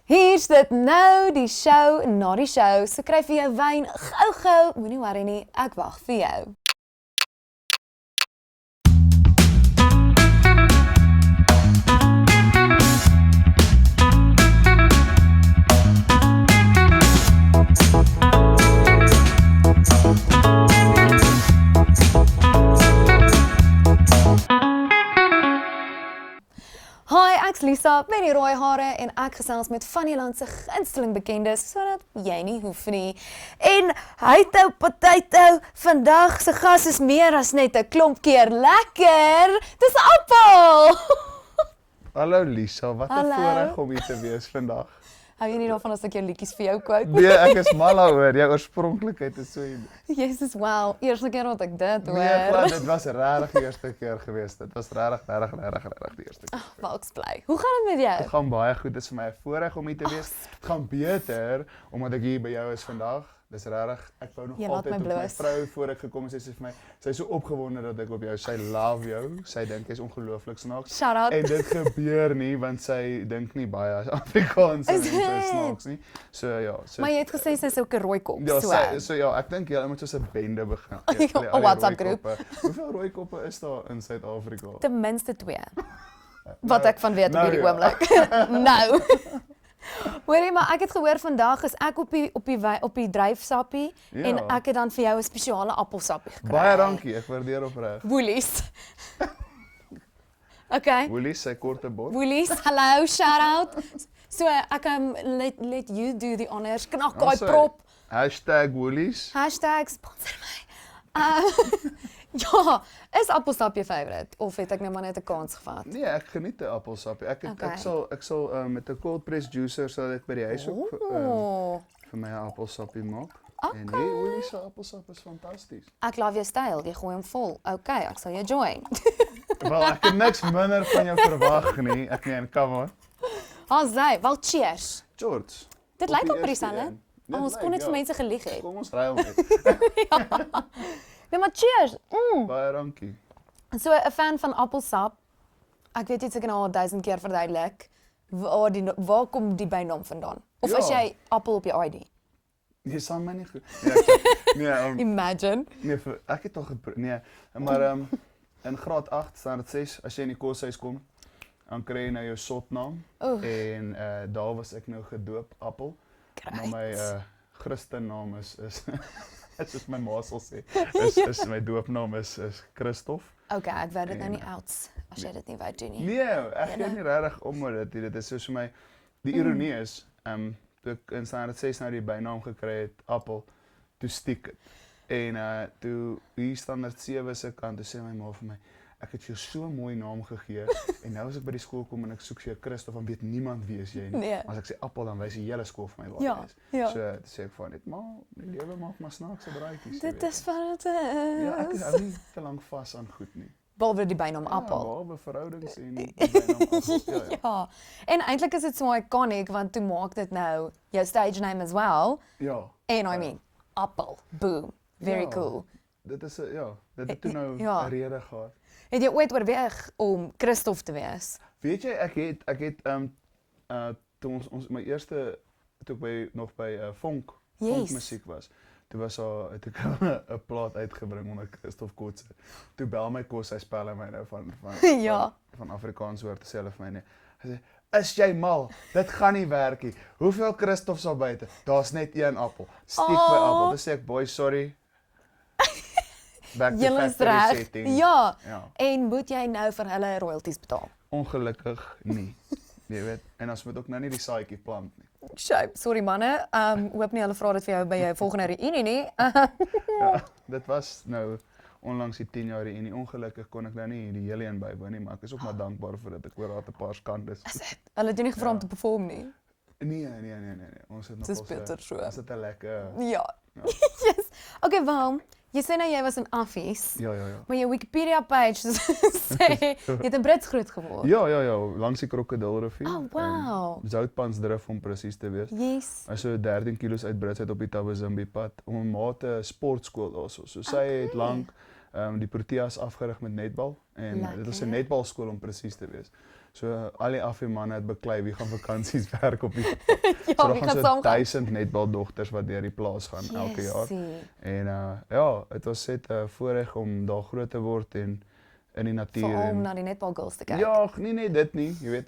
Hier sit nou die show na die show. So kry vir jou wyn gou. Moenie worry nie, ek wag vir jou. Hi, ek's Lisa met die rooi hare en ek gesels met van die land se gunsteling bekendes sodat jy nie hoef nie. En hytou potato, vandag se gas is meer as net 'n klomp keer lekker. Dis appel. Hallo Lisa, wat 'n Hallo. voorreg om hier te wees vandag. Hou jy nie daarvan as ek jou liedjies vir jou quote? Nee, ek is mal daaroor. Jou oorspronklikheid is so Jesus, wow. Eerste keer wat ek dit hoor. Nee, glad, dit was regtig die eerste keer gewees. Dit was regtig die eerste keer. Maar ek's bly. Hoe gaan dit met jou? Dit gaan baie goed. Dit is vir my 'n voorreg om hier te wees. Dit gaan beter omdat ek hier by jou is vandag. Dis regtig. Ek wou nog Jy laat altyd my op my bloos. vrou voor ek gekom het, sy sê vir my, sy is so opgewonde dat ek op jou, sy love jou. Sy dink jy's ongelooflik snaaks. Shout out. En dit gebeur nie want sy dink nie baie as Afrikaanse Is mense dit? snaaks nie. So ja, so Maar jy het gesê sy's ook 'n rooi kop. ja, So. so ja, ek dink julle moet soos 'n bende begin. Ja, 'n WhatsApp groep. Hoeveel rooi koppe is daar in Suid-Afrika? Ten minste 2. Wat ek van weet op nou hierdie ja. oomblik. Nou. Hoorie, maar ek het gehoor vandag is ek op die dryfsappie Ja. en ek het dan vir jou 'n spesiale appelsappie gekry. Baie dankie, ek waardeer opreg. Woolies. Okay. Woolies, sy korte bord. Woolies, hallo, shout out. So ek let you do the honors. Knak daai Ons, prop. #Woolies. #sponsor my. Ja, is appelsap jou favourite of het ek nou maar net 'n kans gevat? Nee, ek geniet 'n appelsappie. Okay. Ek sal met 'n cold press juicer sal ek by die huis ook Ooh. vir my 'n appelsappie maak. Okay. En nee, Woolies se appelsap is fantasties. Ek love jou styl, jy gooi hom vol. Okay, ek sal jou join. Wel, ek het niks minder van jou verwag nie. Ek meen, come on. Haai, wel cheers. George. Dit op lyk die amper eerste dieselfde. een. Dit Ons lyk, kon net vir ja. mense gelieg het. Kom ons ruil net. Nee, maar cheers. Baie dankie. So 'n fan van appelsap. Ek weet jy seker nou al 1000 keer verduidelik. Waar kom die bynaam vandaan? Of Ja. as jy appel op jou ID? Jy sal my nie goed. Nee, Imagine. ek het al nee, maar in graad 8 staan dit 6 as jy in die koshuis kom, dan kry jy nou jou sotnaam Oef. en daar was ek nou gedoop Appel. Maar my Christennaam is soos my ma sal sê, is my doopnaam is Christof. Okay, ek wou dit nou nie outs as jy dit nie wou doen nie. Nee, ek gee nie regtig om met dit is soos vir my die ironie is, toe ek in standaard 6 nou die bynaam gekry het Appel, toe stiek dit. En toe hier standaard 7 se kant, toe sê my ma vir my, ek het jou so 'n mooi naam gegee en nou as ek by die skool kom en ek soek vir jou Christof, dan weet niemand wie is jy nie. Nee. As ek sê Appel, dan wys die hele skool vir my waar Ja, jy is. ja. So toe sê ek van net, maar die lewe maak maar snaakse braaitjies. Dit is wat dit Ja, ek is. hou nie te lank vas aan goed nie. Behalwe die bynaam Ja, appel. behalwe verhoudings en die bynaam Appel. Ja, ja. Ja. En eintlik is dit so iconic want toe maak dit nou jou stage name as well. Ja. En I mean, appel, boom. Very Ja. cool. Dit is dit het toe nou 'n Ja. rede gehad. Het jy ooit oorweeg om Christof te wees? Weet jy, ek het toe ons my eerste toe ek nog by Vonk Yes. musiek was. Toe was daar het ek 'n plaat uitgebring onder Christof Kotse. Toe bel my kos, hy spel my nou van Ja. van Afrikaans woord te sê vir my nie. Hy sê, "Is jy mal? Dit gaan nie werk nie. Hoeveel Christof sal buite? Daar's net een appel. Stiek by appel." Dis sê ek, "Boy, sorry." Back to Julle is factory reg. setting. Ja. Ja. En moet jy nou vir hulle royalties betaal? Ongelukkig nie. Jy weet, en ons moet ook nou nie die saadjie plant nie. Shame. Sorry manne. Hoop nie hulle vra dit vir jou by jou volgende reunie nie. Ja, dit was nou onlangs die 10 jaar reunie. Ongelukkig kon ek nou nie die hele een bywoon nie, maar ek is ook maar dankbaar vir dat ek oor daar 'n paar skandes. Hulle het jou nie gevra om te perform nie. Nee. Ons het nog Dis beter so. Ons het 'n lekker Ja. Yes. Okay, wel. Jy sê nou jy was in Affies. Ja. Maar jou Wikipedia page sê jy het in Brits groot geword. Ja, langs die krokodilrivier. Oh, wow. Zoutpansdrif om presies te wees. Yes. Hy so 13 kilos uit Brits uit op die Tabazimbi pad om 'n maat 'n sportskool daarso. So sy het lank die Proteas afgerig met netbal en dit was 'n Lekker. netbalskool om presies te wees. So al die afweermanne het beklei wie gaan vakansies werk op die Ja, so daar wie gaan gaan so saamgaan? 1000 netbaldogters wat deur die plaas gaan elke jaar. Jessie. En ja, dit was net 'n voorreg om daar groot te word en in die natuur Veral om en na die netbalgirls te kyk. ja, nee nee dit nie, jy weet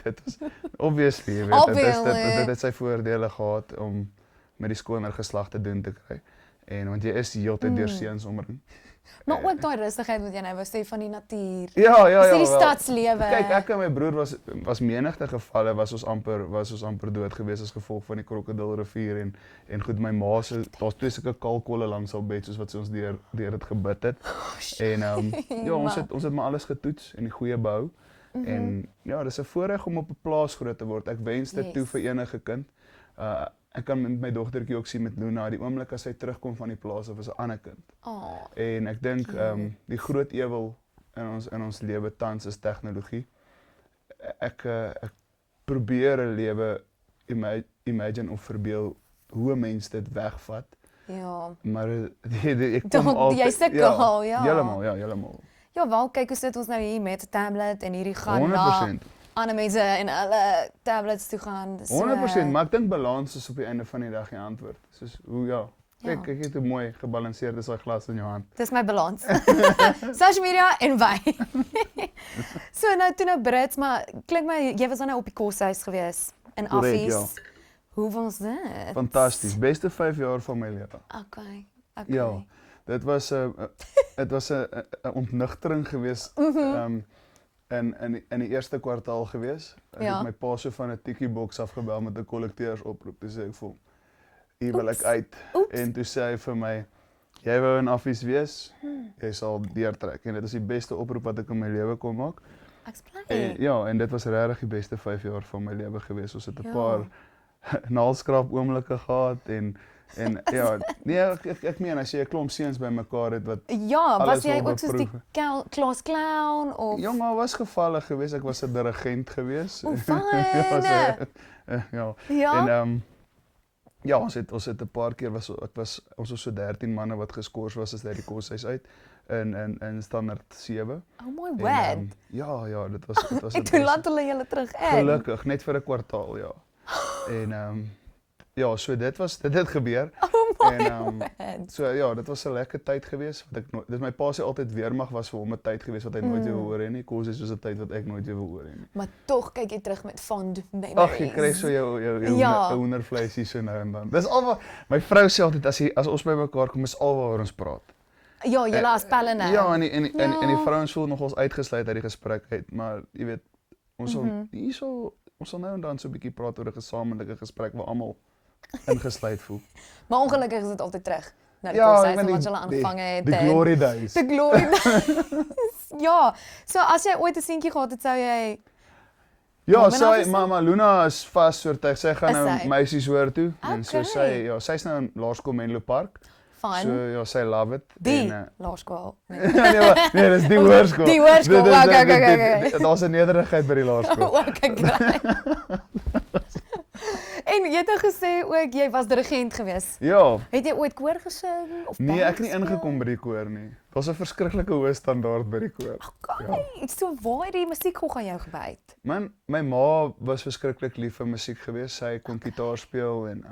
dit was obviously, jy weet dit het sy voordele gehad om met die skoner geslag te doen te kry. En want jy is heeltyd deur seuns omring. Maar ook daai rustigheid wat jy nou wou sê van die natuur. Ja, Dis nie die wel. stadslewe. Kyk, ek en my broer was menigte gevalle was ons amper dood gewees as gevolg van die krokodilrivier en goed my ma se daar's twee sulke kalkolle langs haar bed soos wat sy ons deur dit gebid het. En ja, ons het maar alles getoets en die goeie behou. En ja, dis 'n voorreg om op 'n plaas groot te word. Ek wens dit toe vir enige kind. Ek kan met my dogtertjie ook sien met Luna, die oomblik as sy terugkom van die plaas of is 'n ander kind. Oh, En ek dink die groot ewel in ons lewe tans is tegnologie. Ek probeer 'n lewe imagine of verbeel hoe 'n mens dit wegvat. ja. Maar ek kom Dan altyd jy sukkel, ja. Heeltemal. Ja, wel, kyk hoe sit ons nou hier met 'n tablet en hierdie gaan 100%. ander mense en hulle tablets toe gaan. So, 100%, maar ek dink balans is op die einde van die dag die antwoord. Soos hoe ja. Kyk het hoe mooi gebalanseerd is daai glas in jou hand. Dis my balans. Social media en wyn. So nou toe nou Brits, maar klink my jy was dan nou op die koshuis gewees in Correct, Affies. Hoe was dit? Fantasties. Beste 5 jaar van my lewe. Okay. Ja. Dit was 'n ontnugtering geweest in die eerste kwartaal gewees. Ek Ja. het my pa so van 'n tikkie boks afgebel met 'n kollekteursoproep. Toe sê ek vir hom, "Hier wil ek uit." En toe sê hy vir my, "Jy wou in Affies wees, jy sal deurtrek." En dit is die beste oproep wat ek in my lewe kon maak. Ek's bly. En, ja, en dit was regtig die beste 5 jaar van my lewe gewees. Ons het 'n Ja. paar naalskraap oomblikke gehad en ja, nee, ek meen as jy 'n klomp seuns bymekaar het wat Ja, was alles jy wil ook soos die beproef. klas clown of jong, maar was gevalle gewees. Ek was 'n dirigent gewees. Hoe fyn. Ja. Ja. En ja, ons het 'n paar keer ons was so 13 manne wat geskort was as uit die koshuis uit in standaard 7. Oh my En, word. ja, dit was En toe laat hulle julle terug in. gelukkig net vir 'n kwartaal, ja. En ja, so dit het gebeur. Oh my En word. so ja, dit was 'n lekker tyd geweest wat ek nooit dis my pa sê altyd weermag was vir hom 'n tyd geweest wat hy nooit weer wil hoor nie. Kos is soos 'n tyd wat ek nooit weer wil hoor nie. Maar tog kyk jy terug met fond memories. Ag, jy kry so jou Ja. hoendervleis hier so nou en dan. Dis alwaar my vrou sê altyd as ons bymekaar kom is alwaar ons praat. Ja, julle as pelle nou. Ja, en die Ja. vrouens voel nog ons uitgesluit uit die gesprek uit, maar jy weet ons sal ons sal nou en dan so 'n bietjie praat oor 'n gesamentlike gesprek waar almal ingesluit voel. Maar ongelukkig is dit altyd terug. Nou die Ja, koshuis ek meen wat julle aangevang het. Die en- glory days. The glory days. Ja, so as jy ooit 'n seentjie gehad het, sou jy Ja, Kom, en dan sy is Mama Luna is vas soortuig. Sy gaan Is nou sy? meisies hoor toe en so Okay. sy's nou in laerskool Menlo Park. fun. So ja, sy love it. Die En, laerskool. Nee. nee, dis die hoërskool. Die hoërskool, Dit is- okay. Daar's 'n nederigheid by die laerskool. O, kyk daai. En jy het nou gesê ook jy was dirigent geweest. Ja. Het jy ooit koor gesing of Nee, ek het nie band gespeel? ingekom by die koor nie. Daar's 'n verskriklike hoë standaard by die koor. Okay, so waar het die musiekgog aan jou gebyt? My ma was verskriklik lief vir musiek geweest. Sy kon gitaar speel en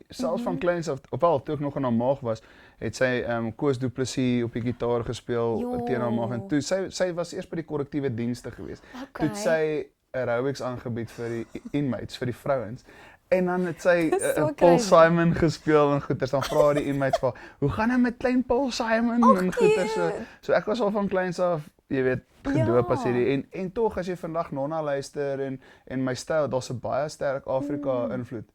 selfs van kleins af, ofwel toe ek nog in haar maag was, het sy Koos Du Plessis op die gitaar gespeel Jo. teen haar maag en toe sy was eers by die korrektiewe dienste geweest. Okay. Toe het sy aerobics aangebied vir die inmates, vir die vrouens. En dan het sy Dis so Paul crazy. Simon gespeel en goeters. Dan vra die inmates vir, hoe gaan dit met klein Paul Simon Och, en goeters. cute. So ek was al van kleins af, jy weet, gedoop Ja. as hierdie en tog as jy vandag Nonna luister en my styl, daar's 'n baie sterk Afrika invloed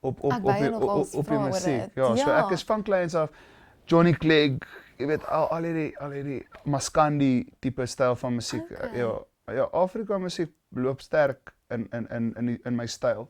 op Ek wou jou nog als die vra oor musiek. dit. Ja, so Ja. ek is van kleins af Johnny Clegg, jy weet al hierdie Maskandi tipe styl van musiek. Okay. Ja, Afrika musiek loop sterk in my styl.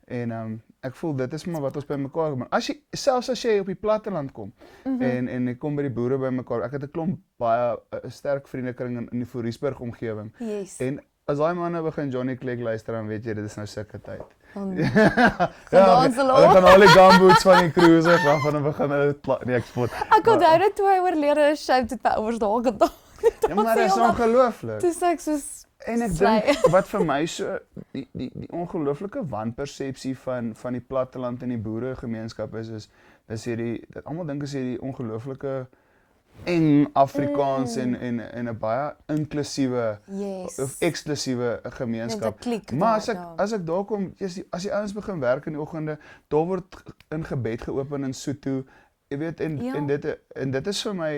En ek voel dit is maar wat ons bymekaar kom. Selfs as jy op die platteland kom en ek kom by die boere bymekaar. Ek het 'n klomp baie sterk vriendekring in die Voorriesburg omgewing. Yes. En as daai manne begin Johnny Clegg luister, dan weet jy dit is nou sulke tyd. Gedans hulle gaan al die gumboots van die cruisers af en dan begin hulle nee, ek spot. Ek onthou dit toe hy oorlede is, shout het my ouers daar gedaan. Ja, maar dit is ongelooflik. Dis ek soos En ek dink wat vir my so die ongelooflike wanpersepsie van die platteland en die boeregemeenskap is dis hierdie dat almal dink is hierdie ongelooflike eng Afrikaans en 'n baie inklusiewe of eksklusiewe gemeenskap. Maar as ek daar kom, as die ouens begin werk in die oggende, daar word in gebed geopen in Sotho, jy weet en dit is vir my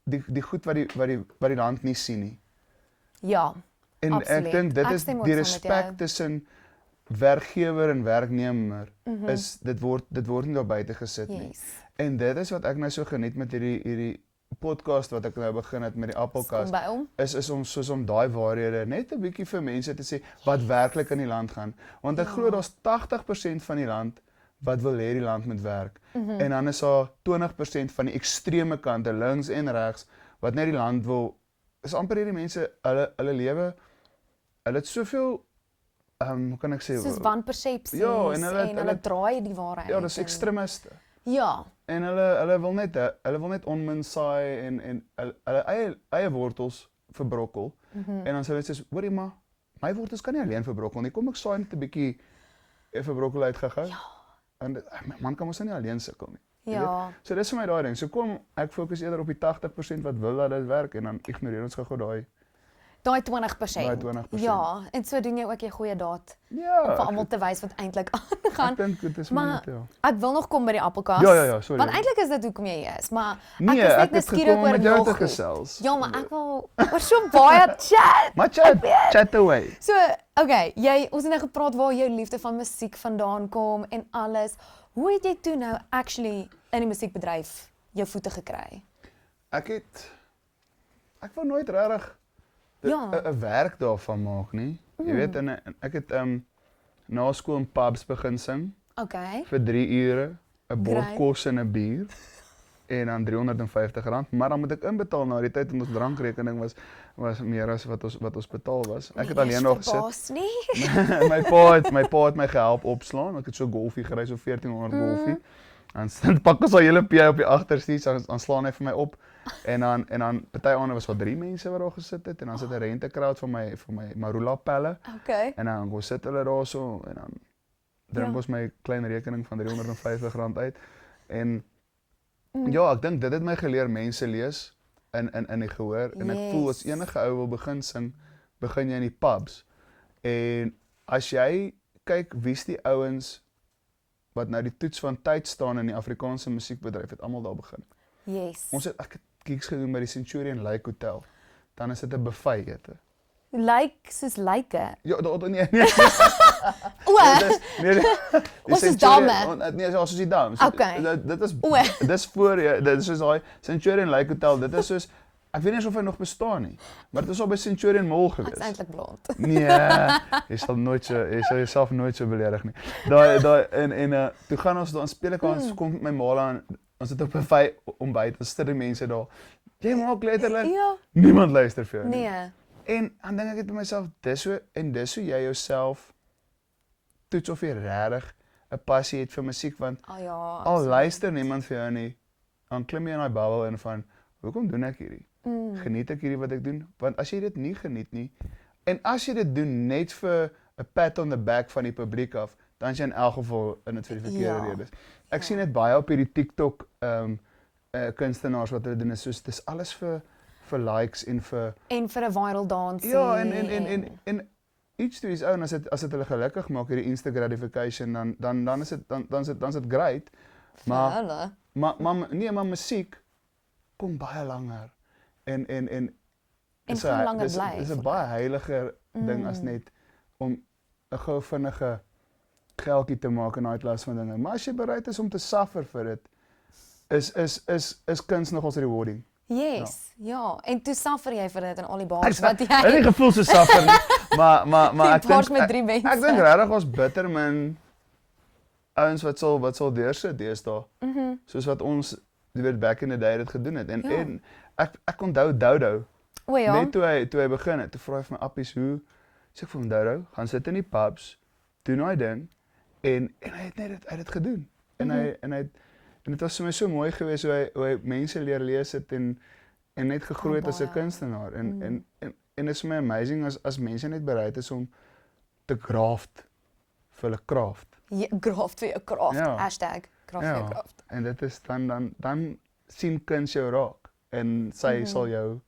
die goed wat die land nie sien nie. Ja. En absoluut. Ek dink dit is die respek tussen werkgewer en werknemer is dit word nie daar buite gesit nie. En dit is wat ek nou so geniet met hierdie podcast wat ek nou begin het met die Appelkast. Is om daai waarhede net 'n bietjie vir mense te sê wat werklik in die land gaan. Want ek glo daar's 80% van die land wat wil hê die land moet werk. En dan is daar 20% van die ekstreme kante links en regs wat net die land wil. Is amper hierdie mense hulle lewe hulle het soveel hoe kan ek sê soos wanpersepsies en hulle draai die waarheid. Ja, dis ekstremiste. Ja. En hulle wil net onmin saai en hulle eie wortels verbrokkel. En dan sê hulle sê, hoorie maar, my wortels kan nie alleen verbrokkel nie. Kom ek saai net 'n bietjie verbrokkel uit gehou. Ja. En man kan mos nie alleen sukkel nie. Ja. So dis vir my daai ding. So kom ek fokus eerder op die 80% wat wil dat dit werk en dan ignoreer ons gou daai 20%. Daai 20%. Ja, en so doen jy ook 'n goeie daad. Ja. Om vir almal te wys wat eintlik aangaan. Ek dink dit is maar net, ek wil nog kom by die Appelkast. Ja, sorry. Want eintlik is dit hoekom jy hier is, maar nee, ek is net nuuskierig oor jou te gesels. Ja, maar ek wil oor so baie chat. Maar chat away. So, okay, ons het nou gepraat waar jou liefde van musiek vandaan kom en alles. Hoe het jy toe nou actually in die musiekbedryf jou voete gekry? Ek wou nooit regtig 'n werk daarvan maak nie. Jy weet en ek het na skool in pubs begin sing. Okay. Vir 3 ure, 'n bord kos en 'n bier. En dan R350, maar dan moet ek inbetaal na die tyd en ons drankrekening was meer as wat ons betaal was. Ek het alleen nog gesit. my pa het my gehelp opslaan. Ek het so golfie gery, so 1400 golfie. Dan pak ons al hele pie op die agterstuur, dan slaan hy vir my op. En dan party aande was daar 3 mense wat daar gesit het en dan sit 'n rentekraad vir my Marula pelle. Okay. En dan kom sit hulle daarso en dan drink ons my klein rekening van R350 uit. En ja, ek dink dit het my geleer mense lees in die gehoor en ek voel as enige ou wil begin sing, begin jy in die pubs. En as jy kyk wie's die ouens wat nou die toets van tyd staan in die Afrikaanse musiekbedryf het almal daar begin. Yes. Ek het gigs gedoen by die Centurion Lake Hotel. Dan is dit 'n buffet ete. Like soos lyke. Ja, nee. Ons is damme. Nee, soos die dames. Okay. Dis voor dit is soos daai Centurion Lake Hotel. Dit is soos ek weet nie of hy nog bestaan nie, maar dit is al by Centurion Mall gewees. Dit is eintlik blond. Nee, jy sal jouself nooit so beledig nie. Daai en toe gaan ons daar speel ek ons kom met my ma aan. Ons het op 'n buffet ontbyt, ons sit die mense daar. Jy maak letterlik. Ja. Niemand luister vir jou nie. Nee. En dan dink ek by myself, dis hoe jy jouself toets of jy regtig 'n passie het vir musiek want al luister niemand vir jou nie, dan klim jy in daai bubbel in van hoekom doen ek hierdie? Geniet ek hierdie wat ek doen? Want as jy dit nie geniet nie en as jy dit doen net vir 'n pat on the back van die publiek af, dan is jy in elk geval in dit vir die verkeerde redes. Ek sien dit baie op hierdie TikTok kunstenaars wat hulle doen is soos dis alles vir likes en vir 'n viral dansie. Ja, en each to his own as dit hulle gelukkig maak hierdie instant gratification dan is dit great. Maar musiek kom baie langer. En gaan langer bly. Dis 'n baie heiliger ding as net om 'n gou vinnige geldjie te maak in daai klas van dinge. Maar as jy bereid is om te suffer vir dit, is kuns nogals rewarding. Yes, ja. En toe suffer jy vir dit in al die bars wat jy. Ek het nie gevoel so suffer nie, maar ek dink regtig ons bitter min ouens wat sal deursit deesdae. Soos wat ons jy weet back in the day dit gedoen het. En ek onthou Dodo. O ja. Net toe hy begin het, toe vra hy vir my appies hoe, sê ek vir hom Dodo, gaan sit in die pubs, doen daai ding en hy het net dit gedoen. En dit was vir my so mooi geweest hoe hy mense leer lees het en net gegroei het as 'n kunstenaar. En dit is vir my amazing as mense net bereid is om te graft vir hulle craft. Ja, graft vir 'n craft. Ja. Hashtag graft vir 'n craft. En dit is dan sien kuns jou raak en sy sal jou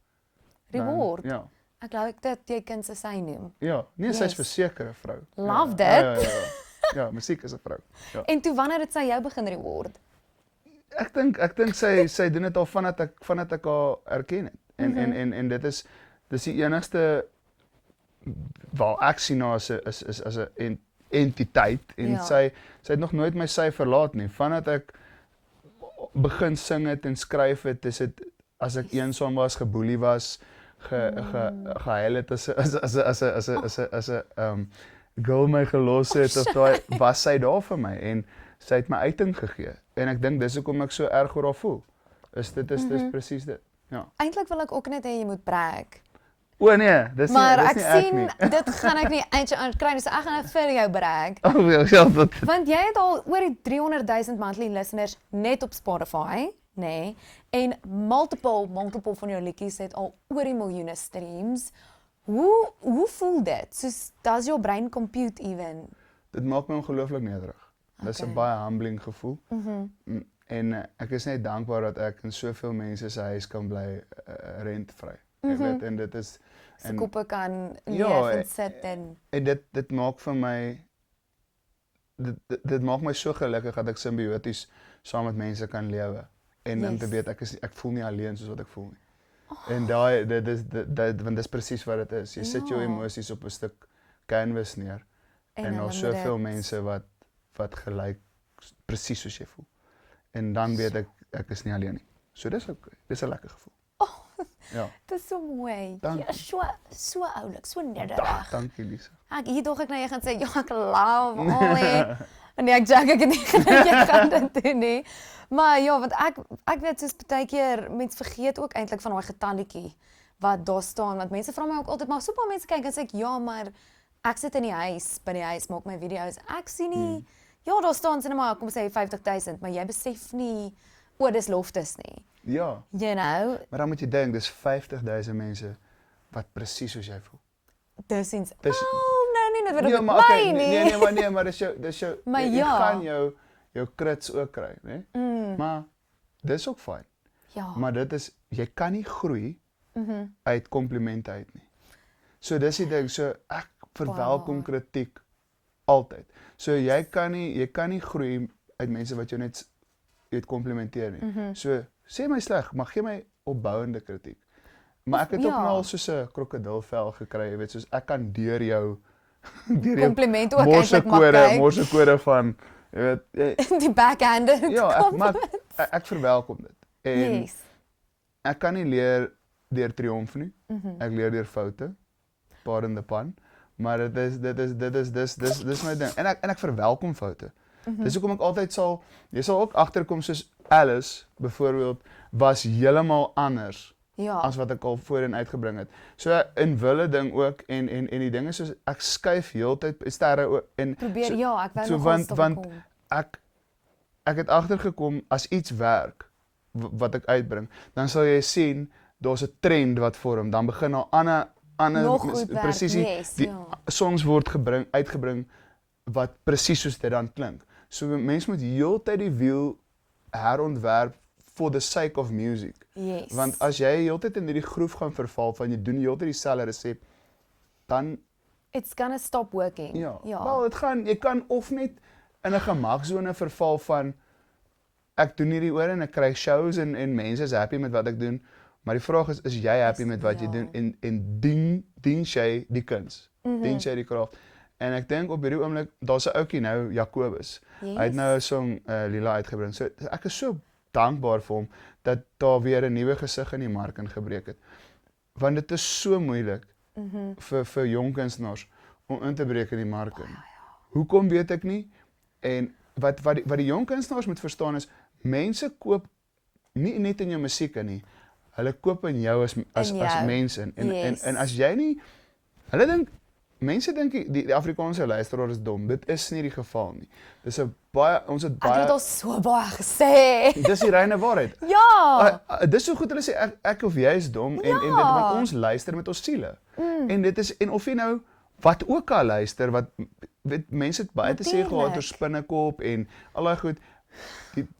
Reward. Ja. Ek glo dat jy kan sy noem. Ja, nee, sy's Yes. verseker 'n vrou. Love Ja, that. Ja, musiek is 'n vrou. Ja. En toe wanneer het sy jou begin reward? Ek dink sy doen dit al vandat ek haar erken het. En dis die enigste waar ek sien haar as 'n entiteit en Ja. sy het nog nooit my sy verlaat nie. Vandat ek begin sing het en skryf het, is dit as ek eensaam was, geboelie was, gehuil het as 'n girl my gelos het of daai was sy daar vir my en sy het my uiting gegee. En ek dink dis hoekom ek so erg oor haar voel. Dit is presies dit. Ja. Eintlik wil ek ook net hê jy moet brag. O nee, dis Maar nie ek dis nie ek sien nie. dit gaan ek nie eintjie aan kry, so ek gaan net vir jou brag. Ja, dat Want jy het al oor die 300,000 monthly listeners net op Spotify, nê? En multiple van jou liedjies het al oor die miljoene streams. Hoe voel dit? Soos does your brain compute even? dit maak my ongelooflik nederig. Dis 'n Okay. baie humbling gevoel. En ek is net dankbaar dat ek in soveel mense se huis kan bly rentvry. Jy weet, en dit is Se koppe kan Ja, leef en sit en en dit maak vir my dit maak my so gelukkig dat ek simbioties saam met mense kan lewe en om te Yes. weet ek voel nie alleen soos wat ek voel nie. En daai want dis presies wat dit is. Jy sit jou Ja. emosies op 'n stuk canvas neer en hulle daar's moet soveel dit- mense wat gelyk presies soos jy voel. En dan weet ek is nie alleen nie. So dis okay. Dis 'n lekker gevoel. Ja. Dit is so mooi. Dankie. Ja, so oulik, so nederig. Dankie Lisa. Hier dog ek nou jy gaan sê ja, ek love Ollie. En nee, ek het nie gedink jy gaan dit doen nie. Maar ja, want ek weet soos baie keer mense vergeet ook eintlik van daai getalletjie wat daar staan, want mense vra my ook altyd maar so baie mense kyk en sê ek ja, maar ek sit in die huis, by die huis maak my video's. Ek sien nie ja, daar staan sê net maar kom sê 50,000, maar jy besef nie dis loftes nie. Ja, You know, maar dan moet jy dink dis 50,000 mense wat presies soos jy voel. dis iets. Dis- Nou nie noodwendig Ja, met maar my okay, nie. nee, maar dis jou Maar jy ja. gaan jou krits ook kry, né? Maar dis ook fyn. Ja. Maar dit is jy kan nie groei uit komplimente uit nie. So dis die ding, so ek verwelkom kritiek altyd. So jy kan nie groei uit mense wat jou net komplimenteer nie. So sê my sleg, maar gee my opbouende kritiek. Maar ek het ook ja. nou al soos 'n krokodilvel gekry, jy weet, soos ek kan deur jou deur jou Kompliment ook eintlik mag kyk. morsekode van jy weet Die backhanded. ja, ek verwelkom dit. En Yes. ek kan nie leer deur triomf nie. Ek leer deur foute. Pardon the pun. Maar dis my ding. En ek verwelkom foute. Dis hoekom ek altyd jy sal ook agterkom soos Alice byvoorbeeld was heeltemal anders Ja. as wat ek al voorheen uitgebring het. So in wille ding ook en die dinge soos ek skuif heeltyd sterre en Probeer so, ja, ek wou so nog want ek het agtergekom as iets werk wat ek uitbring, dan sal jy sien daar's 'n trend wat vorm, dan begin daar ander Nog goed werk, presies yes, die ja. songs word uitgebring wat presies soos dit dan klink. So mense moet heeltyd die wiel herontwerp for the sake of music. Yes. Want as jy heeltyd in hierdie groef gaan verval van jy doen heeltyd dieselfde resep, dan It's gonna stop working. ja. Ja. Wel, jy kan of net in 'n gemaksone verval van ek doen hierdie oor en ek kry shows en mense is happy met wat ek doen, maar die vraag is jy happy met wat jy ja. doen en dien jy die kuns, dien jy die craft. En ek dink op hierdie oomblik daar's 'n ouetjie nou, Jacobus. Yes. Hy het nou 'n song Lila uitgebring. So ek is so dankbaar vir hom dat daar weer 'n nuwe gesig in die mark ingebreek het. Want dit is so moeilik vir jong kunstenaars om in te breek in die mark in. Hoekom weet ek nie? En wat die jong kunstenaars moet verstaan is mense koop nie net in jou musiek in nie. hulle koop in jou as jou. mens in. Yes. En as jy nie, hulle dink, mense dink die Afrikaanse luisteraar is dom. Dit is nie die geval nie. Dis 'n baie, ons het Ek baie, het al so baie gesê. dis die reine waarheid. Ja. Dis so goed hulle sê ek of jy is dom en dit want ons luister met ons siele. En dit is en of jy nou wat ook al luister wat weet mense het baie te sê gehad oor spinnekop en al daai goed.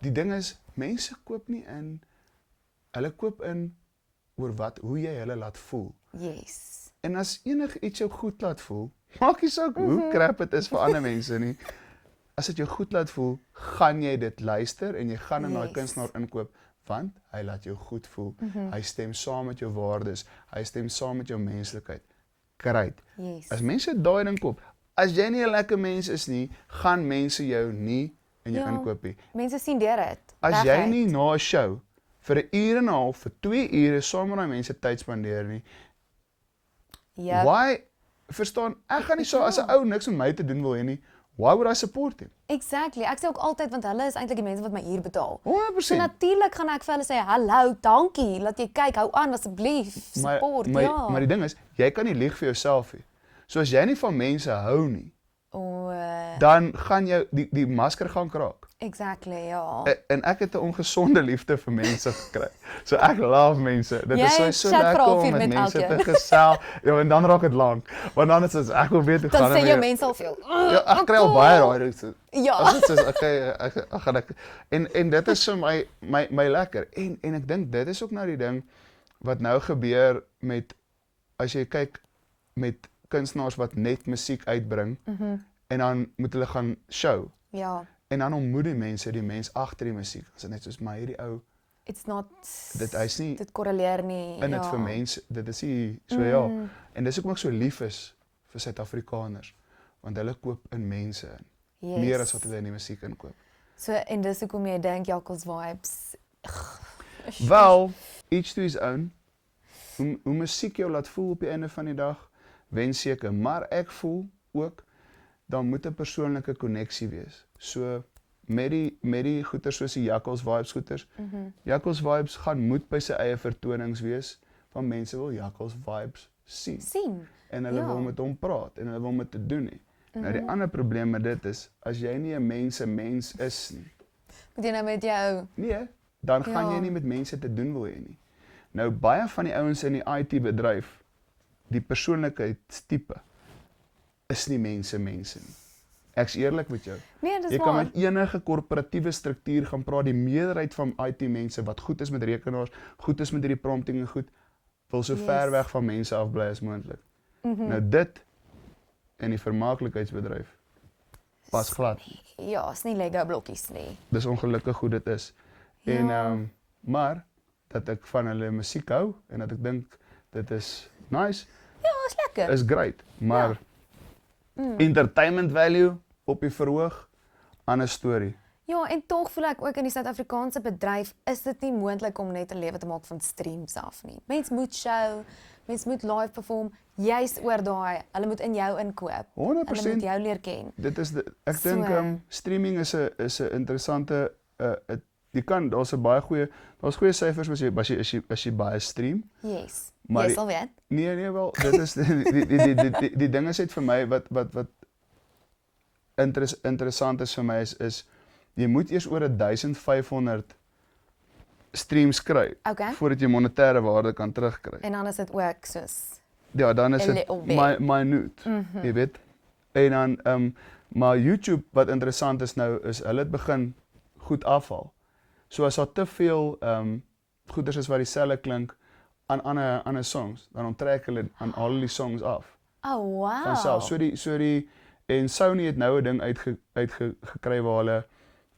Die ding is mense koop nie in, hulle koop in oor hoe jy hulle laat voel. Yes. En as iets jou goed laat voel, maak nie saak hoe crap dit is vir ander mense nie. As dit jou goed laat voel, gaan jy dit luister en jy gaan in daai kunstenaar inkoop want hy laat jou goed voel. Hy stem saam met jou waardes, hy stem saam met jou menslikheid. Great. Yes. As mense daai ding koop, as jy nie 'n lekker mens is nie, gaan mense jou nie in jou inkoop nie. Mense sien deur dit. As jy nie na 'n show vir 'n uur en 'n half, vir 2 ure saam met daai mense tyd spandeer nie, why, verstaan, ek gaan nie so, as 'n ou niks met my te doen wil hê nie, why would I support him? Exactly. Ek sê ook altyd want hulle is eintlik die mense wat my huur betaal. 100%. So natuurlik gaan ek vir hulle sê, "Hallo, dankie, laat jy kyk, hou aan asseblief, support." Maar die ding is, jy kan nie lieg vir jouself nie. So as jy nie van mense hou nie, dan gaan jou die masker gaan kraak. Exactly, ja. En ek het 'n ongesonde liefde vir mense gekry. So ek love mense. Dit is so chat lekker vir om met mense te gesels. Ja, en dan raak dit lank. Want dan is dit ek wil weet hoe gaan Dan dit. sê jou mense al veel. Ja, ek kry al baie daai goed. Ja. Dit is ek gaan en dit is vir my lekker. En ek dink dit is ook nou die ding wat nou gebeur met as jy kyk met kunstenaars wat net musiek uitbring en dan moet hulle gaan show. Ja. En dan ontmoet die mense die mens agter die musiek. As dit net soos maar hierdie ou It's not dit korreleer nie. in dit vir mense. Dit is nie so ja. En dis hoekom ek so lief is vir Suid-Afrikaners want hulle koop in mense in. Yes. Meer as wat hulle in die musiek inkoop. So en dis hoekom jy dink Jakkals vibes. Wel, each to his own. Hoe musiek jou laat voel op die einde van die dag, wen seker, maar ek voel ook dan moet 'n persoonlike koneksie wees. So met die goeters soos die Jakkals vibes goeters. Jakkals vibes moet by sy eie vertonings wees van mense wil Jakkals vibes sien. En hulle wil met hom praat en hulle wil met te doen nie. Nou die ander probleem met dit is as jy nie 'n mens is nie. Moet jy nou met jou Nee, dan gaan jy nie met mense te doen wil hê nie. Nou baie van die ouens in die IT bedryf, die persoonlikheidstipe is nie mense nie. Ek's eerlik met jou. Nee, dis jy kan waar. met enige korporatiewe struktuur gaan praat, die meerderheid van IT mense wat goed is met rekenaars, goed is met hierdie prompting en goed, wil so ver weg van mense afbly as moontlik. Nou dit in die vermaaklikheidsbedryf pas glad. Ja, is nie Lego blokkies nie. Dis ongelukkig hoe dit is. En maar dat ek van hulle musiek hou en dat ek dink dit is nice. Ja, is lekker. Is great, maar entertainment value op die verhoog, ander storie. Ja, en tog voel ek ook in die Suid-Afrikaanse bedryf is dit nie moontlik om net 'n lewe te maak van streams af nie. Mens moet show, mens moet live perform, jy's oor daai, hulle moet in jou inkoop. 100%. Hulle moet jou leer ken. Dit is ek dink streaming is 'n interessante daar's 'n baie goeie syfers as jy baie stream. Yes. Maar Jy sal weet. Nee wel, dit is die ding is net vir my wat interessant is vir my is jy moet eers oor 1500 streams kry voordat jy monetêre waarde kan terugkry. En dan is dit ook soos ja, dan is dit minute. Jy weet. En dan maar YouTube wat interessant is nou is hulle het begin goed afval. So as daar te veel goeders is wat dieselfde klink aan ander songs, dan onttrek hulle aan al die songs af. Oh wow. Vanself. So die en Sony het nou 'n ding uitgekry waar hulle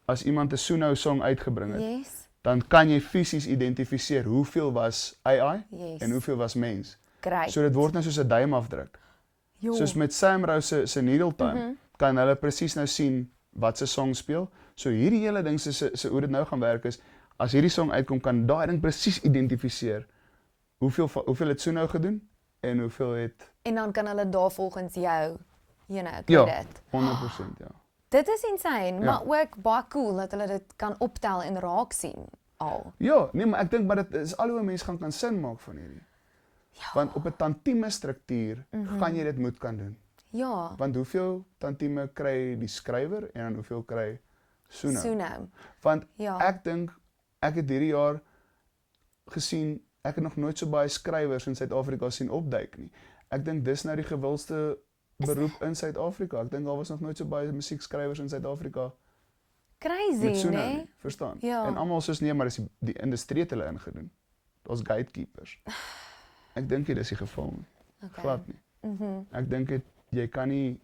as iemand 'n Suno song uitgebring het, Yes. dan kan jy fisies identifiseer hoeveel was AI Yes. en hoeveel was mens. Great. So dit word nou soos 'n duimafdruk. Soos met Sam Rose se Needle Time kan hulle presies nou sien wat se song speel. So hierdie hele ding se hoe dit nou gaan werk is as hierdie song uitkom kan daai ding presies identifiseer hoeveel het Suno gedoen en hoeveel het En dan kan hulle daar volgens jou, ja, dit. 100% ja. Dit is insane, maar ook baie cool dat hulle dit kan optel en raak sien. al. Ja, nee, maar ek dink maar dit is al hoe 'n mens kan sin maak van hierdie. Ja. Want op 'n tantieme struktuur gaan jy dit moet kan doen. Ja. Want hoeveel tantieme kry die skrywer en dan hoeveel kry Suno? Suno. Want Ja. ek dink ek het hierdie jaar gesien ek het nog nooit so baie skrywers in Suid-Afrika sien opduik nie. Ek dink dis nou die gewildste beroep in Suid-Afrika. Ek dink daar was nog nooit so baie musiekskrywers in Suid-Afrika Crazy, met Suno né? nie, verstaan? Ja. En almal soos nee, maar dis die industrie het hulle ingedoen. Daar's gatekeepers. Ek dink nie dis die geval nie. Okay. Glad nie. Mhm. Ek dink jy kan nie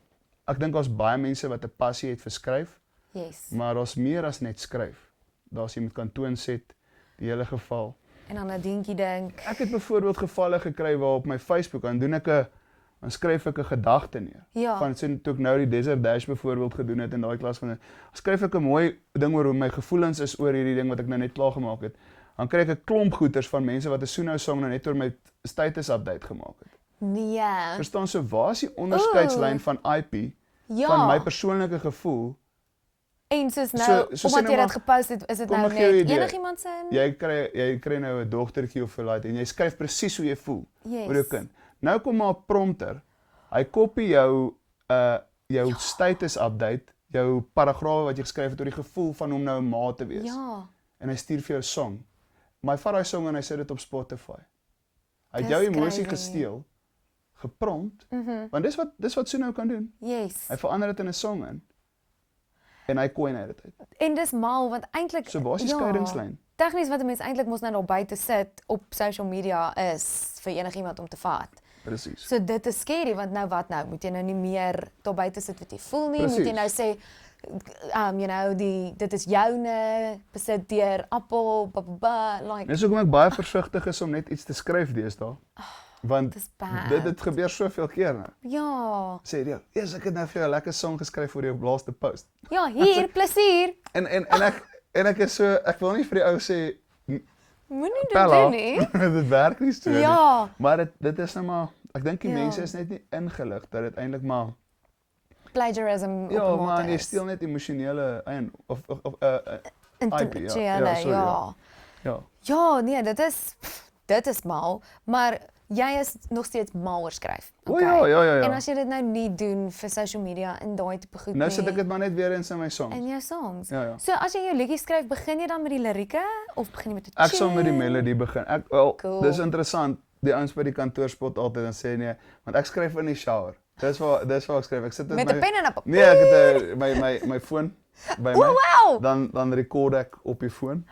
ek dink daar's baie mense wat 'n passie het vir skryf, Yes. maar daar's meer as net skryf. Daar's jy moet kan toonset die hele geval. En dan 'n dingetjie dink. Ek het byvoorbeeld gevalle gekry waar op my Facebook dan skryf ek 'n gedagte neer. Ja. Van so toe ek nou die Desert Dash byvoorbeeld gedoen het in daai klas van skryf ek 'n mooi ding oor hoe my gevoelens is oor hierdie ding wat ek nou net klaar gemaak het. Dan kry ek 'n klomp goeters van mense wat 'n Suno song nou net oor my status update gemaak het. Nee. Verstaan so waar is die onderskeidslyn van IP Ja. van my persoonlike gevoel? En soos nou, so sê omdat nou jy maar, dit gepost het, is dit kom nou ek gee jou net idee. enigiemand se in? Jy kry nou 'n dogtertjie of vir laat en jy skryf presies hoe jy voel Yes. oor jou kind. Nou kom maar 'n prompter. Hy kopie jou status update, jou paragrawe wat jy geskryf het oor die gevoel van hom nou 'n ma te wees. Ja. En hy stuur vir jou 'n song. Maar hy vat daai song en hy sit dit op Spotify. Hy het Dis jou emosie crazy. gesteel, geprompt, want dis wat Suno kan doen. Yes. Hy verander dit in 'n song in. En hy coin uit dit. En dis mal want eintlik So waar is die skeidingslyn? Tegnies wat 'n mens eintlik mos nou daar buite sit op social media is vir enigiemand om te vat. Presies. So dit is scary want nou wat nou? Moet jy nou nie meer daar buite sit wat jy voel nie? Moet jy Presies. nou sê dit is joune, besit deur Apple, like Dis hoekom ek baie versigtig is om net iets te skryf deesdae. Want dis bad. dit gebeur soveel keer nou. Ja. Sê jy, "Eers ek het nou vir jou 'n lekker song geskryf vir jou laaste post." Ja, hier plesier. En ek is so ek wil nie vir die ou sê Moenie dit Pella, doen nie. dit werk nie so nie. Ja. Maar dit is nou maar ek dink die Ja. mense is net nie ingelig dat dit eintlik maar Plagiarism ja, op 'n maar mate jy is. steel net emosionele of Intellektuele, sorry, ja. ja. Ja, nee, dit is mal, maar jy is nog steeds mal oor skryf. O ja. En as jy dit nou nie doen vir social media en daai tipe goed Nou nie. sit ek dit maar net weer in my songs. in jou songs. Ja. So as jy jou liedjies skryf, begin jy dan met die lirieke of begin jy met 'n Ek sal met die tune? melodie begin. Cool. Dis interessant. Die ouens by die kantoor spot altyd en sê nee, want ek skryf in die shower. Dis waar ek skryf. Ek sit Met 'n pen en 'n papier. Nee, ek het my foon by my. wow! Dan rekord ek op die foon.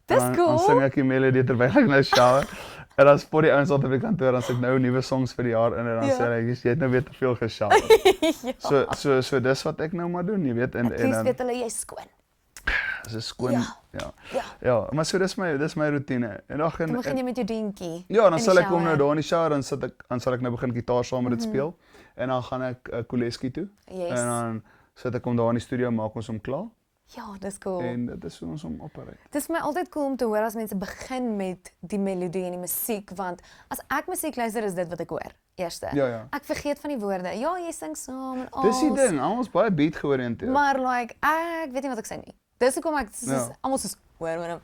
Dis Dan cool. sing ek die melodie terwyl ek nou shower. En dan spot die ouens altyd by die kantoor dan sê ek nou nuwe songs vir die jaar in en dan Ja. sê hulle jy het nou weer te veel geshower. So dis wat ek nou maar doen, jy weet At least dan weet hulle jy's skoon. dis skoon. Ja. Ja, maar so dis my roetine. En dan Dan begin jy met jou dingetjie. ja, dan in die sal ek hom shower. nou daar in die shower dan sal ek nou begin gitaar saam met dit speel. En dan gaan ek Koleski toe. Yes. En dan sit ek hom daar in die studio maak ons hom klaar. Ja, dis cool. En dit is hoe ons hom operate. Dit is vir my altyd cool om te hoor as mense begin met die melodie en die musiek want as ek musiek luister is dit wat ek hoor. Eerste. Ja. Ek vergeet van die woorde. Ja, jy sing saam en al. Dis die ding, almal is baie beat georiënteerd. Maar like ek weet nie wat ek sê nie. Dis hoekom ek soos Ja. almal soos hoor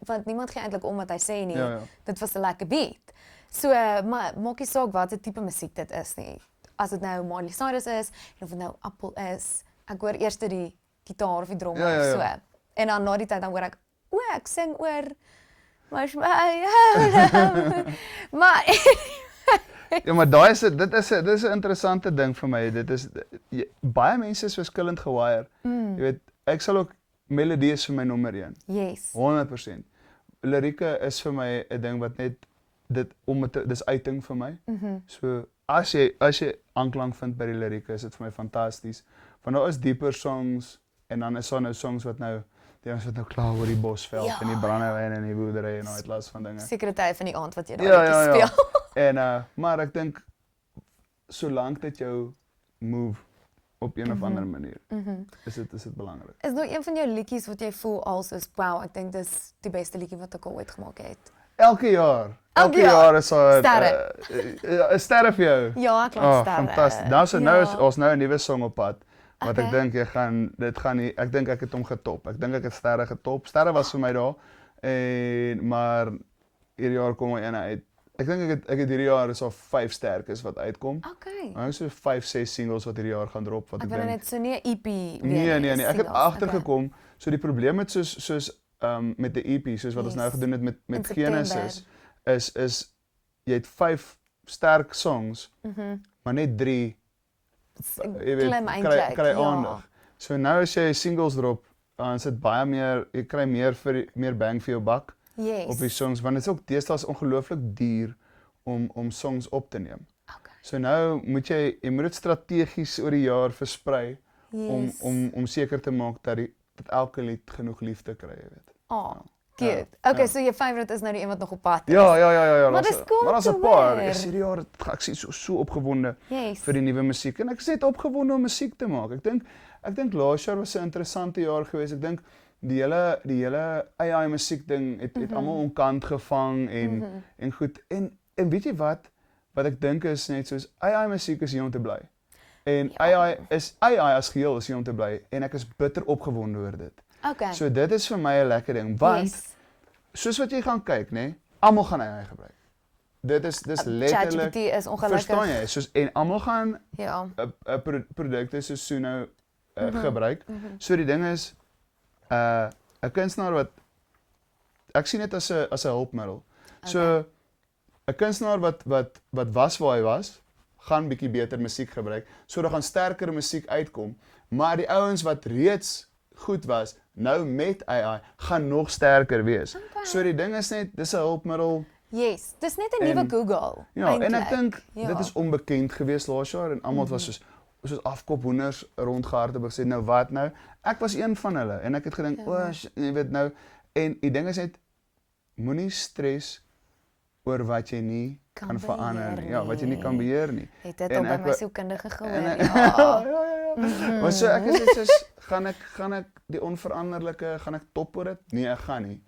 want niemand gee eintlik om wat hy sê nie. Ja. Dit was 'n lekker beat. So maar maak nie saak wat 'n tipe musiek dit is nie. As dit nou Miley Cyrus is en of dit nou Apple is, ek hoor eers die gitaar of die drum Ja. of so. En dan na die tyd dan hoor ek, o, ek sing oor maar maar Ja, maar dit is 'n interessante ding vir my. Dit is baie mense is verskillend gewire. Jy weet, ek sal ook melodie is vir my nommer 1. yes. 100%. Lirieke is vir my 'n ding wat net dis uiting vir my. So as jy aanklank vind by die lirieke, is dit vir my fantasties. Want daar is dieper songs en dan is daar nou songs wat nou die ons wat nou klaar oor die bosveld Ja. en die brandewyn en die woedery en al die las van dinge. Sekere tye van die aand wat jy daar Ja. speel. En maar ek dink solank dit jou move op een of ander manier, is dit belangrik. Is nou een van jou liedjies wat jy voel als is wow, ek dink dis die beste liedjie wat ek al ooit gemaak het. Elke jaar Elke jaar is daar Sterre. 'n sterre vir jou. Ja, ek laat sterre. Fantasties. Nou is Ja. ons nou 'n nuwe song op pad. Wat Okay. ek dink dit gaan nie ek dink ek het hom getop. Ek dink ek het sterre getop. Sterre was vir my daar Maar hierdie jaar kom er een uit. Ek dink ek het hierdie jaar is al 5 sterkes wat uitkom. Okay. Ek so 5, 6 singles wat hierdie jaar gaan drop wat Ek ek wil dink. net so nie 'n EP Nee, ek het singles, agtergekom. So die probleem met soos met die EP, soos wat ons nou Yes. gedoen het In met September. Genesis, is jy het 5 sterk songs, maar net 3 jy weet, Klim eintlik. kry aandag. So nou as jy singles drop, dan sit baie meer, jy kry meer bang vir jou buck Yes. op die songs, want dit is ook deesdae ongelooflik duur om songs op te neem. Okay. So nou moet jy moet dit strategies oor die jaar versprei Yes. om seker te maak dat elke lied genoeg liefde kry, jy weet. Oh, cute. Ja, Okay, ja. so jou favourite is nou die een wat nog op pad is. Ja. Maar dis cool Maar daar's te 'n paar. hoor. Ek sê die jaar ek sien so opgewonde Yes. vir die nuwe musiek en ek is net opgewonde om musiek te maak. Ek dink laas jaar was 'n interessante jaar geweest. Ek dink die hele AI musiek ding het almal onkant gevang en goed. En weet jy wat ek dink is net soos AI musiek is hier om te bly. En AI as geheel is hier om te bly en ek is bitter opgewonde oor dit. Okay. So dit is vir my 'n lekker ding want Yes. soos wat jy gaan kyk, nê, almal gaan AI gebruik. Dis letterlik ChatGPT is ongelukkig. verstaan jy? Soos en almal gaan Ja. produkte soos Suno gebruik. So die ding is 'n kunstenaar wat ek sien dit as 'n hulpmiddel. So 'n kunstenaar wat was waar hy was, gaan bietjie beter musiek gebruik, so daar gaan sterker musiek uitkom, maar die ouens wat reeds goed was, nou met AI, gaan nog sterker wees. Okay. So die ding is net, dis 'n hulpmiddel. Yes, dis net 'n nuwe En- Google. Ja, en ek eintlik. dink Ja. dit is onbekend geweest laas jaar en almal was soos afkophoenders rondgehardloop en gesê nou wat nou? Ek was een van hulle en ek het gedink, jy weet nou en die ding is net moenie stres oor wat jy nie kan verander nie. Ja, wat jy nie kan beheer nie. Het dit En al by ek my wa- sielkundige gehoor. En Ja. Maar so ek is net soos gaan ek die onveranderlike gaan ek top oor dit? Nee, ek gaan nie.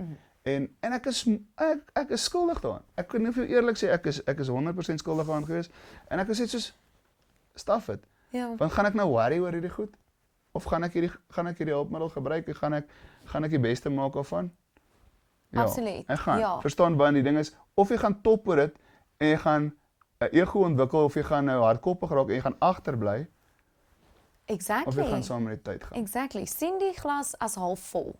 En ek is skuldig daaraan. Ek kan nie vir jou eerlik sê ek is 100% skuldig daaraan geweest en ek is net soos staf dit. Ja. Want gaan ek nou worry oor hierdie goed? Of gaan ek hierdie hulpmiddel gebruik en gaan ek die beste maak daarvan? Ja, Absoluut, Ek gaan. ja. Verstaan want die ding is of jy gaan top oor dit en jy gaan 'n ego ontwikkel of jy gaan nou hardkoppig raak en jy gaan agterbly of Exactly. jy gaan saam met die tyd gaan. Exactly. Sien die glas as half vol.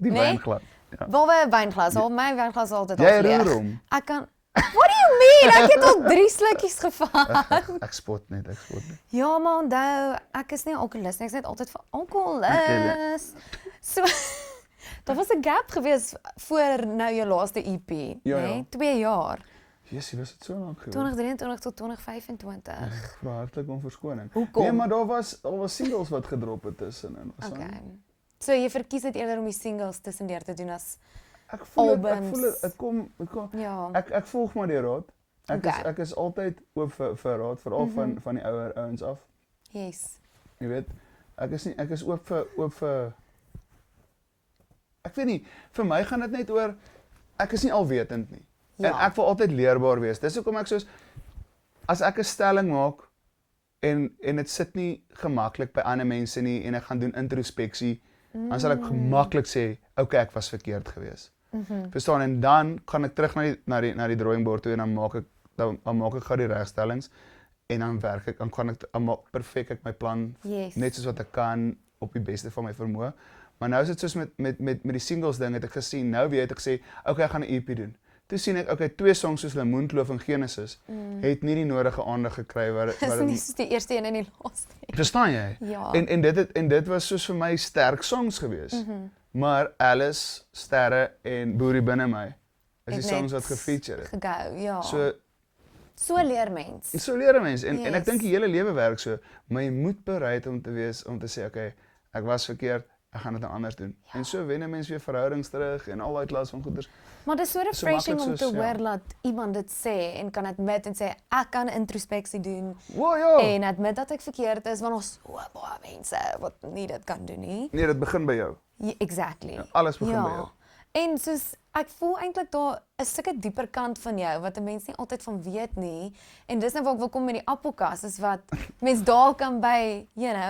Die Nee? wynglas. Ja. Waar 'n wynglas, al my wynglas is altyd Jy half leeg. roer hom. Ek kan What do you mean? Ek het al 3 slukkies gevat. Ek spot net. Ja, maar onthou, ek is nie 'n alkoholist nie, ek is net altyd vir alkoholist. So daar was 'n gap gewees voor nou jou laaste EP, Ja, né? ja. 2 jaar. Jessie, was dit so lank gewees? 2023 tot 2025. Ek vra hartlik om verskoning. Hoekom? Nee, maar daar was singles wat gedrop het tussenin. Okay. So jy verkies dit eerder om die singles tussendeur te doen as Ek voel albums. dit kom ja. ek volg maar die raad. Okay. Ek is altyd oop vir raad, veral van die ouer ouens af. Yes. Jy weet, ek is oop vir ek weet nie, vir my gaan dit net oor ek is nie alwetend nie. Ja. En ek wil altyd leerbaar wees. Dis hoekom ek soos as ek 'n stelling maak en dit sit nie gemaklik by ander mense nie en ek gaan doen introspeksie, dan sal ek gemaklik sê, okay, ek was verkeerd geweest. Verstaan, en dan gaan ek terug na die drawing board toe en dan maak ek gou die regstellings en dan werk ek, dan maak perfek ek my plan Yes. net soos wat ek kan op die beste van my vermoë. Maar nou is dit soos met die singles ding het ek gesien, nou weet ek sê, okay, ek gaan 'n EP doen. Toe sien ek, okay, 2 songs soos Lemoenkloof en Genesis het nie die nodige aandag gekry wat Dis nie soos die eerste een en die laaste een. verstaan jy? Ja. En dit was soos vir my sterk songs geweest. Maar Alice, Sterre en Boerie binne my is die Het songs net wat gefeature het. Gegou, ja. So leer mens. leer mense en ek Yes. dink die hele lewe werk so, maar jy moet bereid om te wees om te sê, okay, ek was verkeerd, ek gaan dit nou anders doen. En so wen 'n mens weer verhoudings terug en al daai klas van goeders. Maar dit is so refreshing maklik om te soos, ja. hoor dat iemand dit sê en kan admit en sê ek kan introspeksie doen Wow, ja. en admit dat ek verkeerd is want ons so baie mense wat nie dit kan doen nie. Nee, dit begin by jou. Exactly. Ja, alles begin by jou. En soos ek voel eintlik daar is sulke dieper kant van jou wat 'n mens nie altyd van weet nie. En dis nou waar ek wil kom met die appelkas, is wat mens daar kan by,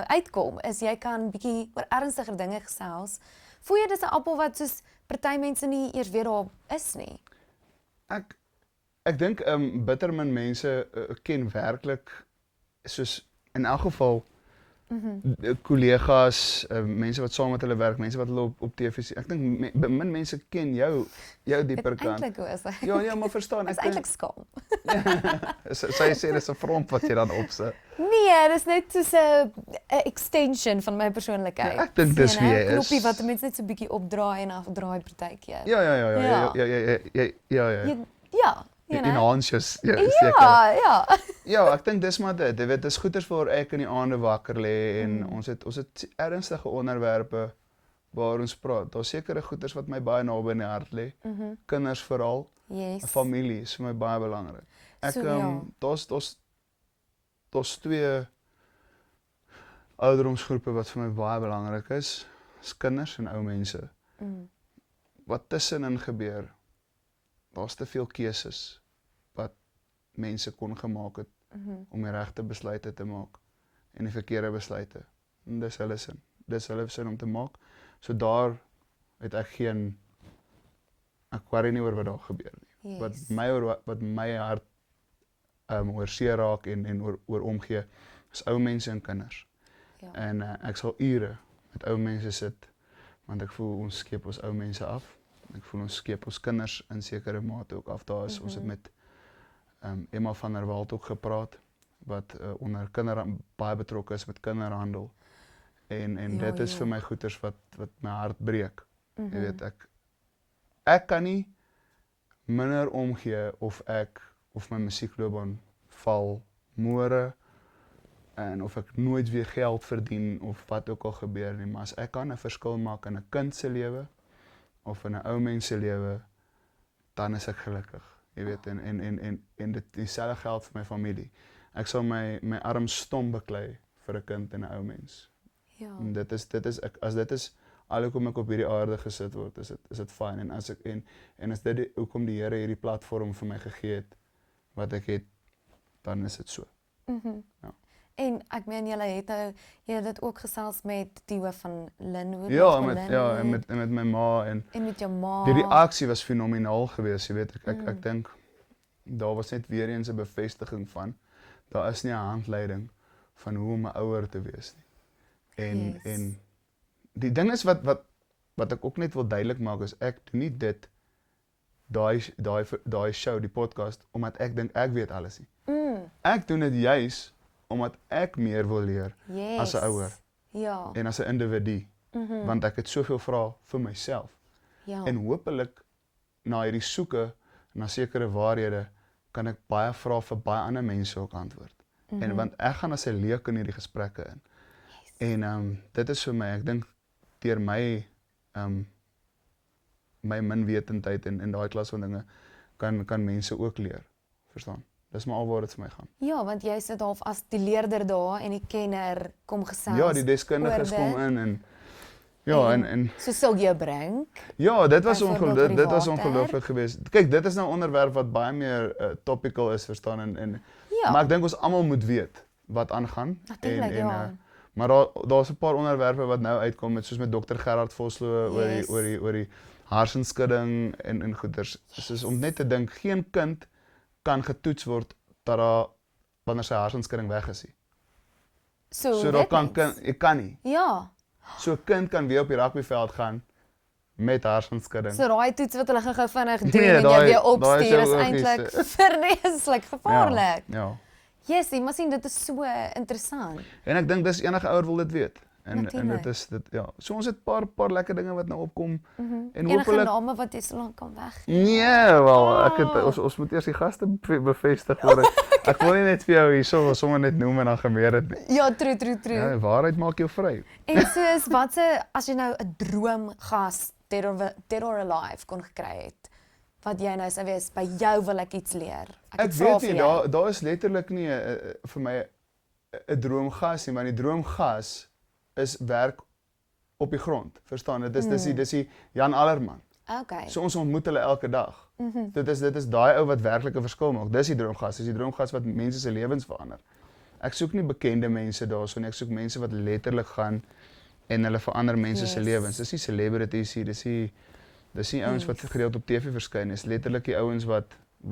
uitkom, is jy kan bietjie oor ernstiger dinge gesels. Voel jy dis 'n appel wat soos party mense nie eers weet daar is nie? Ek dink bitter min mense ken werklik soos in elk geval kollegas, mense wat saam met hulle werk, mense wat hulle op TV sien. Ek dink min mense ken jou dieper kant. Eintlik hoe is hy? Ja, maar verstaan, Dit is eintlik skaam. Sy sê dis 'n front wat jy dan opsit. Nee, dis net soos 'n extension van my persoonlikheid. Ja, ek dink dis wie jy is. 'n knoppie wat 'n mens net so bietjie opdraai en afdraai partykeer. Ja. Enhance jou seker. Ja. Ja, ek dink dis maar dit. Jy weet, dis goeders waar ek in die aande wakker lê en ons het ernstige onderwerpe waar ons praat. Daar's sekere goeders wat my baie naby in die hart lê. Kinders veral, Yes. familie is vir my baie belangrik. Ek daar's twee ouderdomsgroepe wat vir my baie belangrik is kinders en ou mense. Wat tussenin gebeur, daar's te veel keuses wat mense kon gemaak het om die regte besluite te maak en die verkeerde besluite. En dis hulle sin. Dis hulle sin om te maak. So daar het ek worry nie oor wat daar gebeur nie. Yes. Wat my hart oor seer raak en oor omgee is ou mense en kinders. Ja. En ek sal ure met ou mense sit want ek voel ons skeep ons ou mense af. Ek voel ons skeep ons kinders in sekere mate ook af. Daar is ons het met Emma van der Walt ook gepraat wat onder baie betrokke is met kinderhandel. En dit is vir my goeters wat my hart breek. Jy weet ek kan nie minder omgee of my musiekloopbaan val môre en of ek nooit weer geld verdien of wat ook al gebeur nie, maar as ek kan 'n verskil maak in 'n kind se lewe of in 'n ou mens se lewe, dan is ek gelukkig. Jy weet en dit dieselfde geld vir my familie. Ek sal my arm stom beklei vir 'n kind en 'n ou mens. Ja. En dit is al hoekom ek op hierdie aarde gesit word, is dit fyn en as dit hoekom die Here hierdie platform vir my gegee het wat ek het, dan is dit so. Ja. En ek meen jy het dit ook gesels met die hoof van Linwood. Ja, en met my ma en met jou ma. die reaksie was fenomenaal geweest, jy weet ek dink daar was net weer eens 'n bevestiging van daar is nie 'n handleiding van hoe om 'n ouer te wees nie. En die ding is wat ek ook net wil duidelik maak is ek doen nie dit daai show, die podcast omdat ek dink ek weet alles nie. Ek doen dit juis omdat ek meer wil leer as 'n ouer. Ja. En as 'n individu. Want ek het soveel vrae vir myself. Ja. En hopelik na hierdie soeke na sekere waarhede kan ek baie vrae vir baie ander mense ook antwoord. En want ek gaan as 'n leek in hierdie gesprekke in. Yes. En dit is vir my, ek dink deur my my minwetendheid en daai klas van dinge kan mense ook leer. Verstaan? Dis maar alwaar dit vir my gaan. Ja, want jy sit half as die leerder daar en die kenner kom gesels. Ja, die deskundiges kom in en ja, en so sal jy bring. Ja, dit was ongelooflik geweest. Kyk, dit is nou 'n onderwerp wat baie meer topical is, verstaan en Ja. maar ek dink ons almal moet weet wat aangaan. Natuurlik, ja. Maar daar's 'n paar onderwerpe wat nou uitkom, soos met Dr. Gerard Vosloo oor die hersenskudding en goeters. Soos om net te dink geen kind kan getoets word dat daar wanneer sy hersenskudding weg is. So daar kan nie. Ja. So 'n kind kan weer op die rugbyveld gaan met hersenskudding. So daai toets wat hulle gou vinnig doen Nee, en jy weer opstuur daai is ook eintlik vreeslik gevaarlik. Ja. Jessie, maar sien dit is so interessant. En ek dink dis enige ouer wil dit weet. En Natuurlijk. dit is ja. So ons het paar lekker dinge wat nou opkom en Enige hopelik name wat jy so lank kan weg. Nee, wel, ons moet eers die gaste bevestig word. Ek wil nie net vir jou hierso sommer net noem en dan gebeur dit nie. Ja, true. Ja, die waarheid maak jou vry. En soos as jy nou 'n droomgas dead or alive kon gekry het, wat jy nou sou wees, by jou wil ek iets leer. Ek weet nie, daar is letterlik nie vir my 'n droomgas nie, maar die droomgas is werk op die grond. Verstaan? Dis die Jan Allerman. Okay. So ons ontmoet hulle elke dag. Dit is daai ou wat werklik 'n verskil maak. Dis die droomgas, dis die droomgas wat mense se lewens verander. Ek soek nie bekende mense daarso nie, ek soek mense wat letterlik gaan en hulle verander mense se lewens. Dis nie celebrities hier, dis nie ouens wat gereeld op TV verskyn, dis letterlik die ouens wat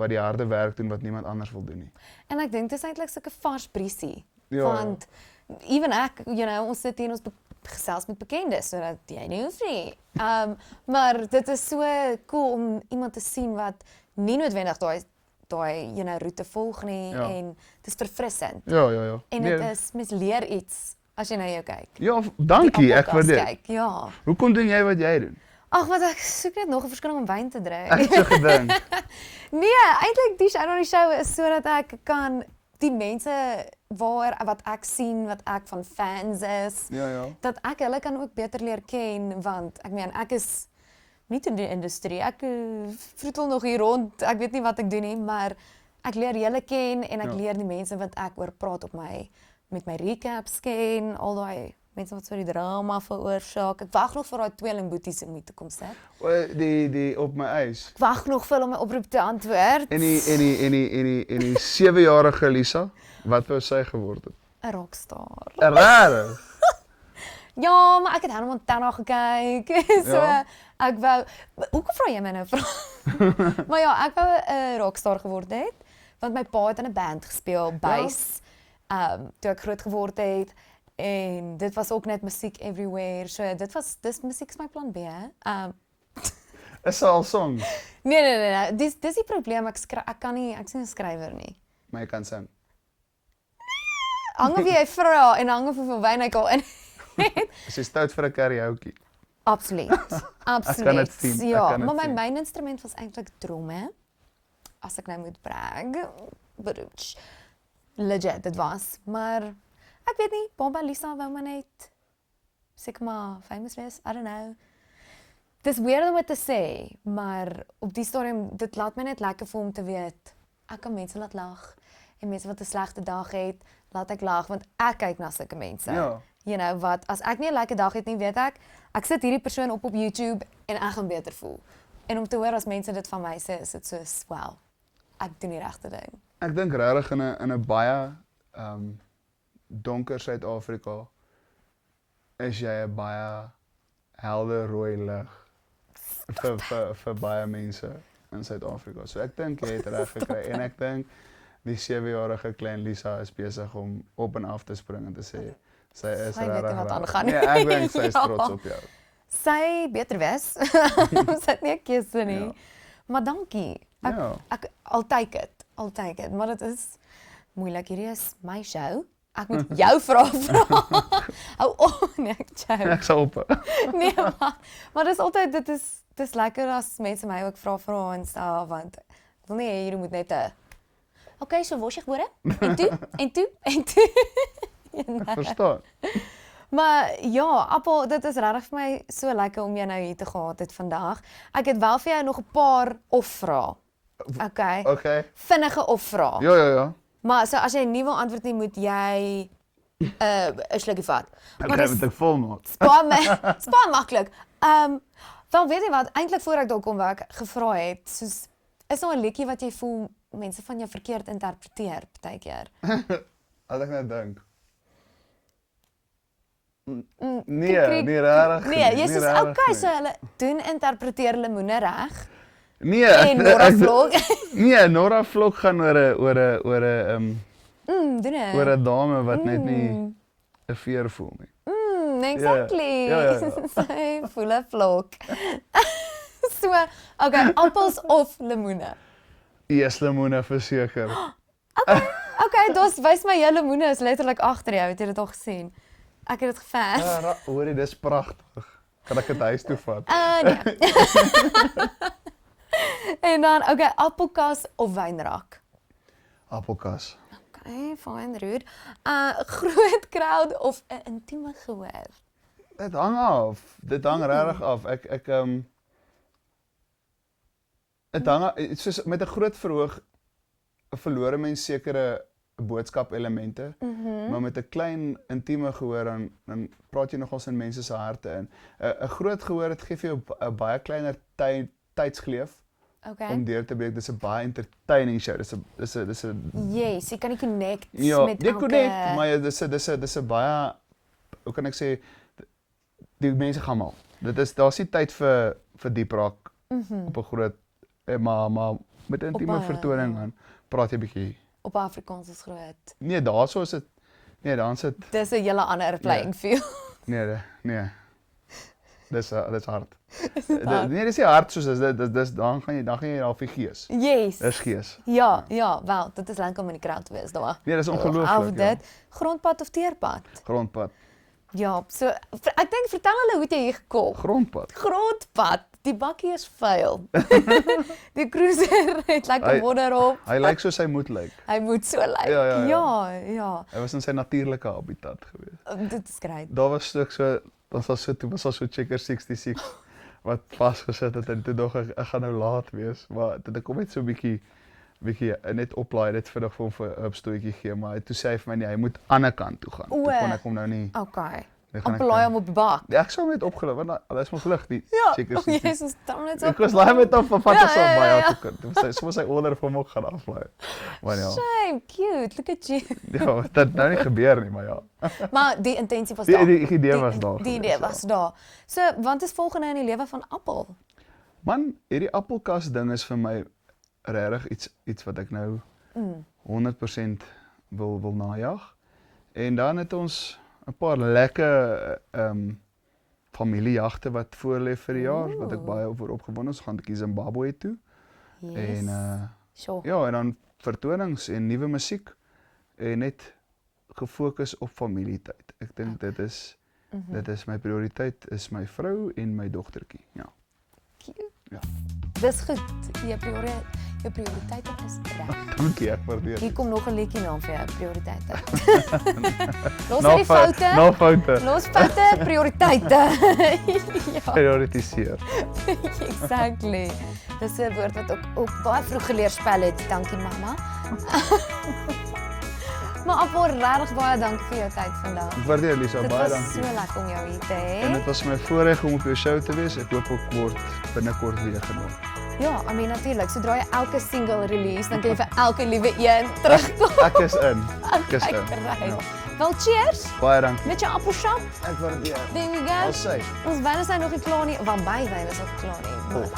die harde werk doen wat niemand anders wil doen nie. En ek dink dit is eintlik sulke vars briesie. Ja. Want even ek, ons sit hier en ons gesels met bekendes sodat jy nie hoef nie. Maar dit is so cool om iemand te sien wat nie noodwendig daai roete volg nie en dit is verfrissend. Ja. En dit is mens leer iets as jy na jou kyk. Ja, dankie, ek waardeer. Ja. Hoekom doen jy wat jy doen? Ag, wat ek soek net nog 'n verskoning om wyn te drink. Ek het so gedink. Nee, eintlik die show is sodat ek kan die mense wat ek sien, wat ek van fans is, dat ek hulle kan ook beter leer ken, want ek meen ek is nie in die industrie, ek vroetel nog hier rond, ek weet nie wat ek doen nie, maar ek leer julle ken en ek leer die mense wat ek oor praat met my recaps ken, al daai mense wat so die drama veroorsaak. Ek wag nog vir daai tweelingboeties om te kom sit. Die op my eis. Ek wag nog vir hulle om my oproep te antwoord. En die 7-jarige Lisa, wat wou sy geword het? 'n Rockstar. Rarig. Ja, maar ek het Hannah Montana gekyk. So ek wou hoekom vra jy my nou vra? Maar ja, ek wou 'n rockstar geword het, want my pa het in 'n band gespeel, bass. Toe ek groot geword het en dit was ook net musiek everywhere. So dis musiek is my plan B, hè. Is al songs? Nee. Dis die probleem, ek's nie 'n skrywer nie. Maar jy kan sing. Hang of jy vra en hang of hoeveel wyn ek al in. Is jy stout vir 'n karaoke? Absoluut. Ek kan dit sien. Ja, maar my main instrument was eintlik tromme. As ek nou moet brag. Legit, dit was. Maar ek weet nie, Bomba Lisa wou maar net seker maar famous wees. I don't know. Dis weird om dit te sê, maar op die stadium dit laat my net lekker voel om te weet ek kan mense laat lag en mense wat 'n slegte dag het, laat ek lag want ek kyk na sulke mense. Ja. Wat as ek nie 'n lekker dag het nie, weet ek sit hierdie persoon op YouTube en ek gaan beter voel. En om te hoor as mense dit van my sê, is dit so swel. Ek doen die regte ding. Ek dink regtig in 'n baie donker Suid-Afrika is jy 'n baie helder rooi lig vir baie mense in Suid-Afrika. So ek dink jy het reg gekry en ek dink die 7-jarige klein Lisa is besig om op en af te spring en te sê sy is regtig. Nee, ek dink sy is trots op jou. Sy beter wees. Sy het nie 'n keuse nie. Ja. Maar dankie. Ek I'll take it. Maar dit is moeilik. Hierdie is my show. Ek moet jou vra. Hou op, nee, ek jou. Ek sal op. Nee, maar dis altyd dis lekker as mense my ook vra en stel want ek wil nie hê jy moet net okay, so waar is jy gebore? En toe? Ek verstaan. Maar ja, Appel, dit is regtig vir my so lekker om jou nou hier te gehad het vandag. Ek het wel vir jou nog 'n paar of-vrae. Okay. Vinnige of-vrae. Ja. Maar so as jy nie wil antwoord nie, moet jy 'n slukkie vat. Maar dis met 'n volmaak. Spaar maklik. Wel weet jy wat, eintlik voor ek daar kom waar ek gevra het, soos is daar 'n liedjie wat jy voel mense van jou verkeerd interpreteer partykeer? As ek net dink. Nee, rarig. Nee, jy sê okay, so hulle interpreteer lemoene reg. Nee, en Nora Vlog. Nee, Nora Vlog gaan oor 'n dame wat net nie 'n veer voel nie. Exactly. Ja. Sy voel 'n vlog. So, okay, appels of lemoene? Eers lemoene verseker. Okay, dis wys my jou lemoene is letterlik agter jou, het jy dit al gesien? Ek het dit gevers. Ja, hoorie, dis pragtig. Kan ek dit huis toe vat? Nee. En dan, okay, appelkas of wynrak? Appelkas. Okay, fine, rude. Groot crowd of 'n intieme gehoor? Dit hang af. Dit hang regtig af. Dit hang soos met 'n groot verhoog verloor mens sekere boodskap elemente, maar met 'n klein intieme gehoor dan praat jy nogals in mense se harte in. 'n Groot gehoor dit gee vir jou 'n baie kleiner tydsgleef Okay. om deur te breek. Dis 'n baie entertaining show. Dis 'n Yes, jy kan nie connect ja, met jy elke... connect, maar dis 'n baie, hoe kan ek sê, die mense gaan mal. Daar's nie tyd vir diep raak op 'n groot, maar met 'n intieme vertoning dan praat jy bietjie. Op Afrikaans is groot. Nee, daarso is dit. Nee, dan sit Dis 'n hele ander playing field. nee. Dis hard. Nee, dis nie hard soos dis dan gaan jy daar vir gees. Yes. Dis gees. Ja, wel, dit is lekker om in die crowd te wees daar. Nee, dis Of ongelooflik. Ja. dit, grondpad of teerpad? Grondpad. Ja, so ek dink vertel hulle hoe het jy hier gekom? Grondpad. Grondpad. Die bakkie is vuil. Die cruiser het lekker modder op. Hy lyk soos hy moet lyk. Hy moet so lyk. Ja. Hy was in sy natuurlike habitat gewees. Dit is great. Daar was ook so, toe was so Checker 66 wat vasgesit het en toe dog ek gaan nou laat wees, maar toe kom net so 'n bietjie net oplaai, net vinnig vir hom 'n opstootjie gee, maar toe sê hy vir my nee, hy moet aan die kant toe gaan. Toe kon ek hom nou nie. Okay. Nee, gaan ek Appelaai hom op die bak. Ja, ek sou hom net opgelê want hulle is mos lig die Checker 66. Jesus, dan net so. Ek was laai met hom van vat ons op baie Ja. toe kan. Soms sy order vir hom ook gaan aflaai. Maar ja. Shame, cute. Look at you. Ja, dit nou nie gebeur nie, maar ja. Maar die intensie was daar. Die idee was daar. Die idee was daar. So, wat is volgende in die lewe van Appel? Man, hierdie appelkas ding is vir my regtig iets wat ek nou 100% wil najag. En dan het ons 'n paar lekker familiejagte wat voorlê vir die jaar wat ek baie oor opgewonde is. Ons gaan 'n bietjie Zimbabwe toe. Yes. En Sure. ja, en dan vertonings en nuwe musiek en net gefokus op familietyd. Ek dink dit is my prioriteit, is my vrou en my dogtertjie. Ja. Cute. Ja. Dis goed. Jou prioriteite is reg. Dankie, ek waardeer. Hier kom nog 'n liedjie naam vir jou prioriteite. Los uit die foute. Nou foute. Los foute, prioriteite. Ja, Prioritiseer. exactly. Dis 'n woord wat ook baie vroeg geleer spel het. Dankie mamma. Maar Appel, regtig baie dankie vir jou tyd vandag. Ek waardeer Lisa, Dit baie was dankie. so lekker om jou hier te En hê. dit was my voorreg om op jou show te wees. Ek hoop ook word binnekort weer genooi. Ja, I mean natuurlik, sodra jy elke single release, dan kan jy vir elke liewe een terugkom. Ek is in. Ek is in. Right. Ja. Wel, cheers Baie dankie. met jou appelsap. Ek waardeer. There we go. Al sê. Ons wyn is nog nie klaar nie. Want my wyn is nog klaar nie. Maar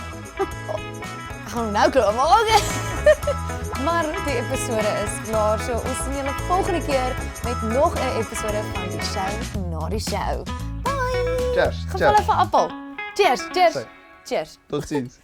ek gaan nou klaar maak. Maar die episode is klaar. So ons sien julle volgende keer met nog 'n episode van die show na die show. Bye. Cheers. Gevalle vir Appel. Cheers, cheers. Sê. Cheers. Tot ziens.